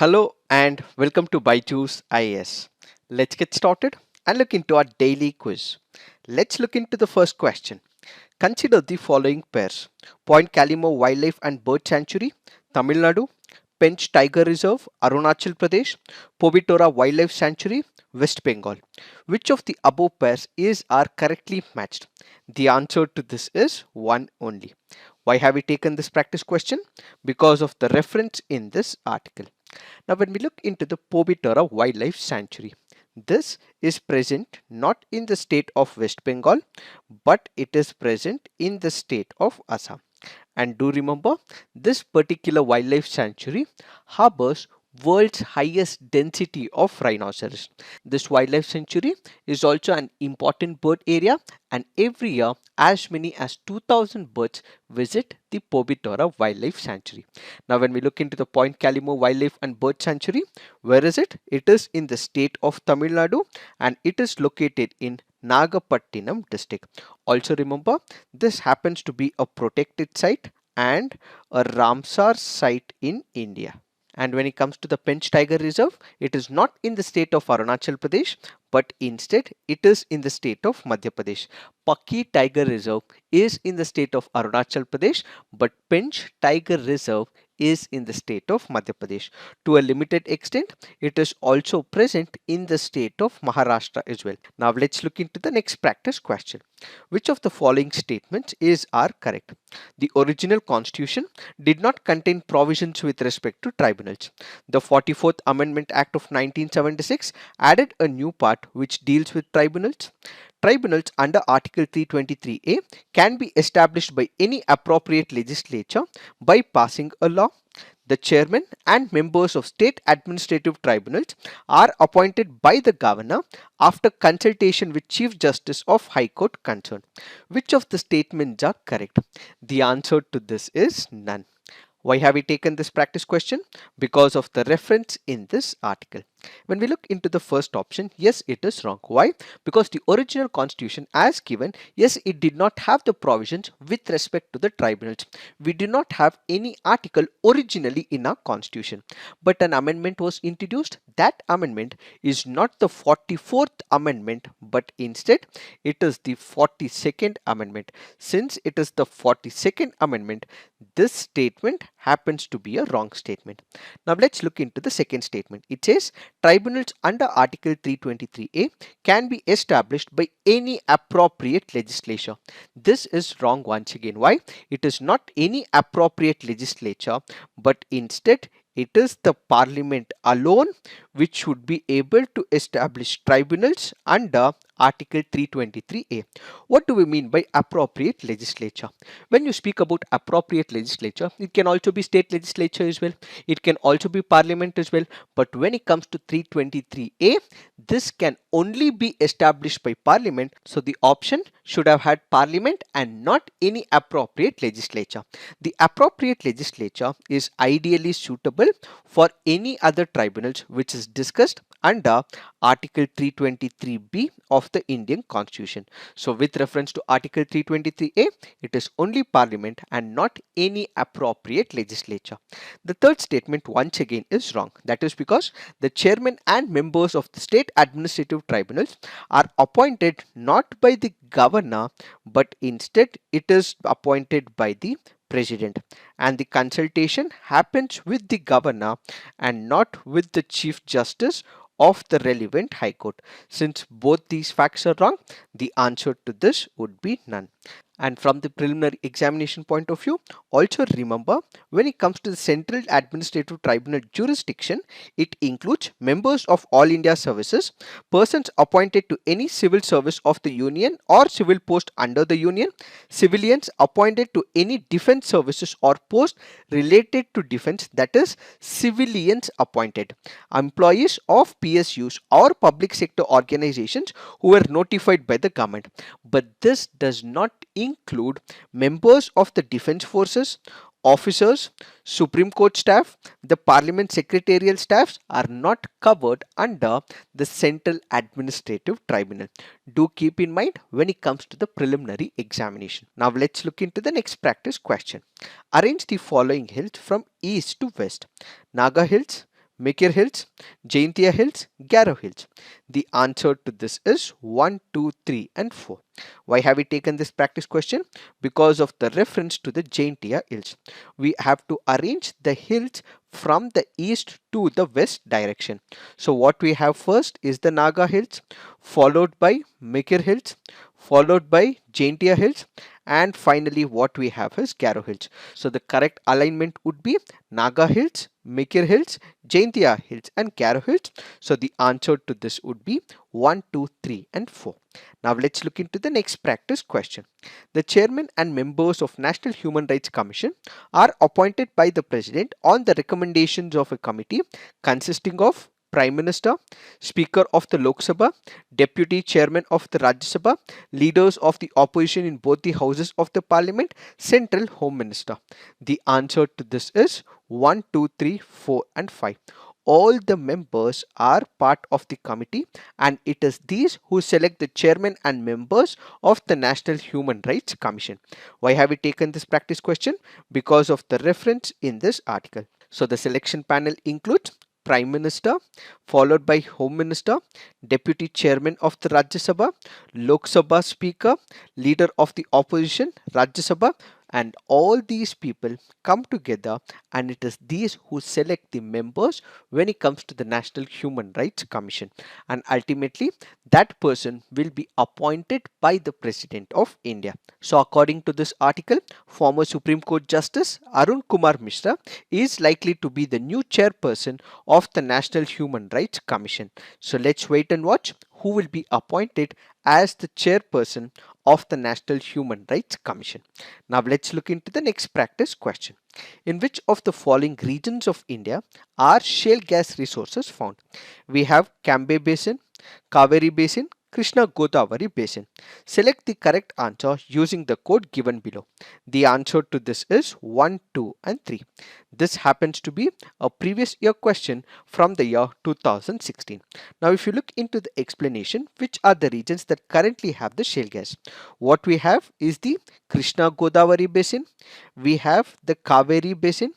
Hello and welcome to Byju's IAS. Let's get started and look into our daily quiz. Let's look into the first question. Consider the following pairs: Point Calimo Wildlife and Bird Sanctuary, Tamil Nadu; Pench Tiger Reserve, Arunachal Pradesh; Pobitora Wildlife Sanctuary, West Bengal. Which of the above pairs is are correctly matched? The answer to this is one only. Why have we taken this practice question? Because of the reference in this article. Now, when we look into the Pobitora Wildlife Sanctuary, this is present not in the state of West Bengal, but it is present in the state of Assam. And do remember, this particular wildlife sanctuary harbors world's highest density of rhinoceros. This wildlife sanctuary is also an important bird area, and every year as many as 2000 birds visit the Pobitora Wildlife Sanctuary. Now when we look into the Point Calimo Wildlife and Bird Sanctuary, where is it? It is in the state of Tamil Nadu and it is located in Nagapattinam district. Also remember, this happens to be a protected site and a Ramsar site in India. And when it comes to the Pench Tiger Reserve, it is not in the state of Arunachal Pradesh, but instead it is in the state of Madhya Pradesh. Paki Tiger Reserve is in the state of Arunachal Pradesh, but Pench Tiger Reserve is in the state of Madhya Pradesh. To a limited extent, it is also present in the state of Maharashtra as well. Now let's look into the next practice question. Which of the following statements are correct? The original constitution did not contain provisions with respect to tribunals. The 44th Amendment Act of 1976 added a new part which deals with tribunals. Tribunals under Article 323A can be established by any appropriate legislature by passing a law. The chairman and members of state administrative tribunals are appointed by the governor after consultation with Chief Justice of High Court concerned. Which of the statements are correct? The answer to this is none. Why have we taken this practice question? Because of the reference in this article. When we look into the first option, yes, it is wrong. Why? Because the original constitution as given, yes, it did not have the provisions with respect to the tribunals. We do not have any article originally in our constitution. But an amendment was introduced. That amendment is not the 44th amendment, but instead it is the 42nd amendment. Since it is the 42nd amendment, this statement happens to be a wrong statement. Now let's look into the second statement. It says tribunals under Article 323A can be established by any appropriate legislature. This is wrong once again. Why? It is not any appropriate legislature, but instead it is the parliament alone which should be able to establish tribunals under Article 323A. What do we mean by appropriate legislature? When you speak about appropriate legislature, it can also be state legislature as well. It can also be parliament as well. But when it comes to 323A, this can only be established by parliament. So the option should have had parliament and not any appropriate legislature. The appropriate legislature is ideally suitable for any other tribunals which is discussed under Article 323B of the Indian Constitution. So with reference to Article 323A, it is only Parliament and not any appropriate legislature. The third statement once again is wrong. That is because the chairman and members of the state administrative tribunals are appointed not by the governor, but instead it is appointed by the president, and the consultation happens with the governor and not with the chief justice of the relevant high court. Since both these facts are wrong, the answer to this would be none. And from the preliminary examination point of view, also remember, when it comes to the Central Administrative Tribunal jurisdiction, it includes members of All India Services, persons appointed to any civil service of the Union or civil post under the Union, civilians appointed to any defense services or post related to defense, that is civilians appointed, employees of PSUs or public sector organizations who were notified by the government. But this does not include members of the defense forces, officers, Supreme Court staff. The Parliament secretarial staffs are not covered under the Central Administrative Tribunal. Do keep in mind when it comes to the preliminary examination. Now let's look into the next practice question. Arrange the following hills from east to west: Naga Hills, Mikir Hills, Jaintia Hills, Garo Hills? The answer to this is 1, 2, 3 and 4. Why have we taken this practice question? Because of the reference to the Jaintia Hills. We have to arrange the hills from the east to the west direction. So what we have first is the Naga Hills, followed by Mikir Hills, followed by Jaintia Hills, and finally what we have is Garo Hills. So the correct alignment would be Naga Hills, Mikir Hills, Jaintia Hills and Garo Hills. So the answer to this would be 1, 2, 3 and 4. Now let's look into the next practice question. The chairman and members of National Human Rights Commission are appointed by the President on the recommendations of a committee consisting of Prime Minister, Speaker of the Lok Sabha, Deputy Chairman of the Rajya Sabha, leaders of the opposition in both the houses of the Parliament, Central Home Minister. The answer to this is 1, 2, 3, 4 and 5. All the members are part of the committee and it is these who select the chairman and members of the National Human Rights Commission. Why have we taken this practice question? Because of the reference in this article. So the selection panel includes Prime Minister, followed by Home Minister, Deputy Chairman of the Rajya Sabha, Lok Sabha Speaker, Leader of the Opposition, Rajya Sabha, and all these people come together and it is these who select the members when it comes to the National Human Rights Commission, and ultimately that person will be appointed by the President of India. So according to this article, former Supreme Court Justice Arun Kumar Mishra is likely to be the new chairperson of the National Human Rights Commission. So let's wait and watch who will be appointed as the chairperson of the National Human Rights Commission. Now let's look into the next practice question. In which of the following regions of India are shale gas resources found? We have Cambay Basin, Kaveri Basin, Krishna Godavari Basin. Select the correct answer using the code given below. The answer to this is 1, 2 and 3. This happens to be a previous year question from the year 2016. Now if you look into the explanation, which are the regions that currently have the shale gas? What we have is the Krishna Godavari Basin, we have the Kaveri Basin,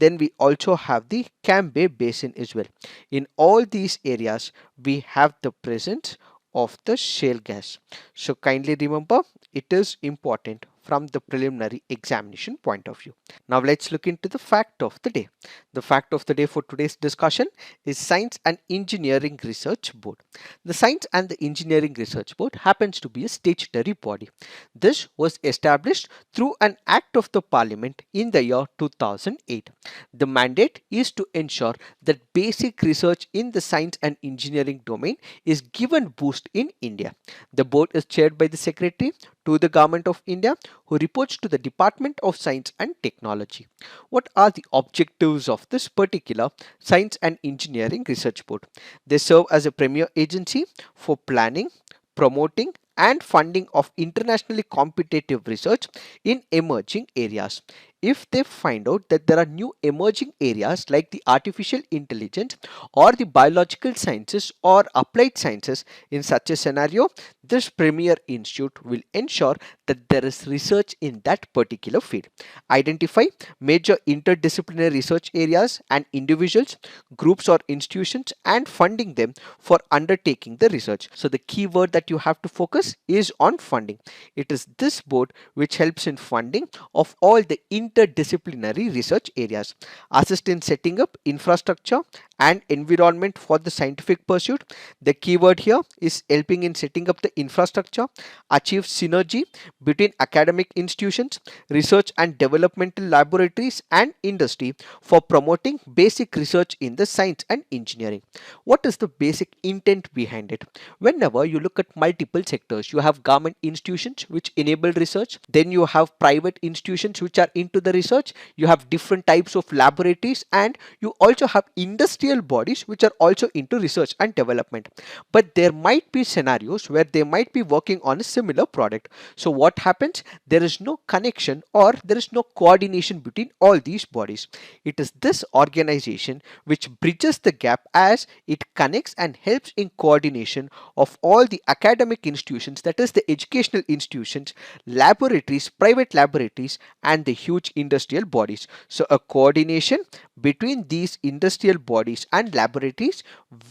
then we also have the Cambay Basin as well. In all these areas, we have the presence of the shale gas. So kindly remember, it is important from the preliminary examination point of view. Now let's look into the fact of the day. The fact of the day for today's discussion is Science and Engineering Research Board. The Science and the Engineering Research Board happens to be a statutory body. This was established through an act of the Parliament in the year 2008. The mandate is to ensure that basic research in the science and engineering domain is given boost in India. The board is chaired by the Secretary to the Government of India, who reports to the Department of Science and Technology. What are the objectives of this particular Science and Engineering Research Board? They serve as a premier agency for planning, promoting and funding of internationally competitive research in emerging areas. If they find out that there are new emerging areas like the artificial intelligence or the biological sciences or applied sciences, in such a scenario, this premier institute will ensure that there is research in that particular field. Identify major interdisciplinary research areas and individuals, groups or institutions and funding them for undertaking the research. So the key word that you have to focus is on funding. It is this board which helps in funding of all the interdisciplinary research areas, assist in setting up infrastructure and environment for the scientific pursuit. The keyword here is helping in setting up the infrastructure, achieve synergy between academic institutions, research and developmental laboratories and industry for promoting basic research in the science and engineering. What is the basic intent behind it? Whenever you look at multiple sectors, you have government institutions which enable research, then you have private institutions which are into the research, you have different types of laboratories, and you also have industrial bodies which are also into research and development. But there might be scenarios where they might be working on a similar product. So what happens? There is no connection or there is no coordination between all these bodies. It is this organization which bridges the gap as it connects and helps in coordination of all the academic institutions, that is the educational institutions, laboratories, private laboratories and the huge industrial bodies. So a coordination between these industrial bodies hospitals and laboratories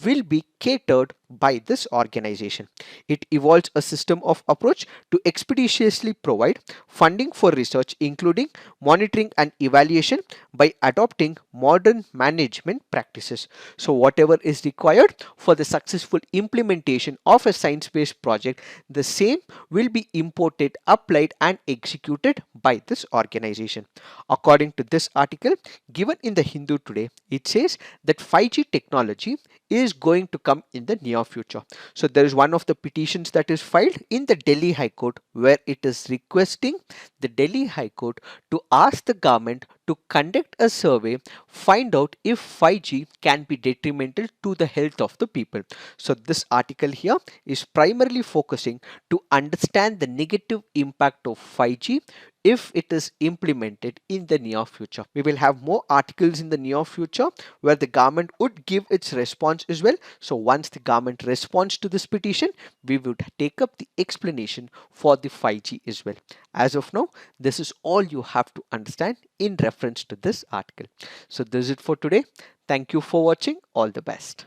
will be catered by this organization. It evolves a system of approach to expeditiously provide funding for research, including monitoring and evaluation by adopting modern management practices. So whatever is required for the successful implementation of a science-based project, the same will be imported, applied and executed by this organization. According to this article given in the Hindu today, it says that 5G technology is going to come in the near future. So there is one of the petitions that is filed in the Delhi High Court where it is requesting the Delhi High Court to ask the government to conduct a survey, find out if 5G can be detrimental to the health of the people. So this article here is primarily focusing to understand the negative impact of 5G if it is implemented in the near future. We will have more articles in the near future where the government would give its response as well. So once the government responds to this petition, we would take up the explanation for the 5G as well. As of now, this is all you have to understand in reference to this article. So this is it for today. Thank you for watching. All the best.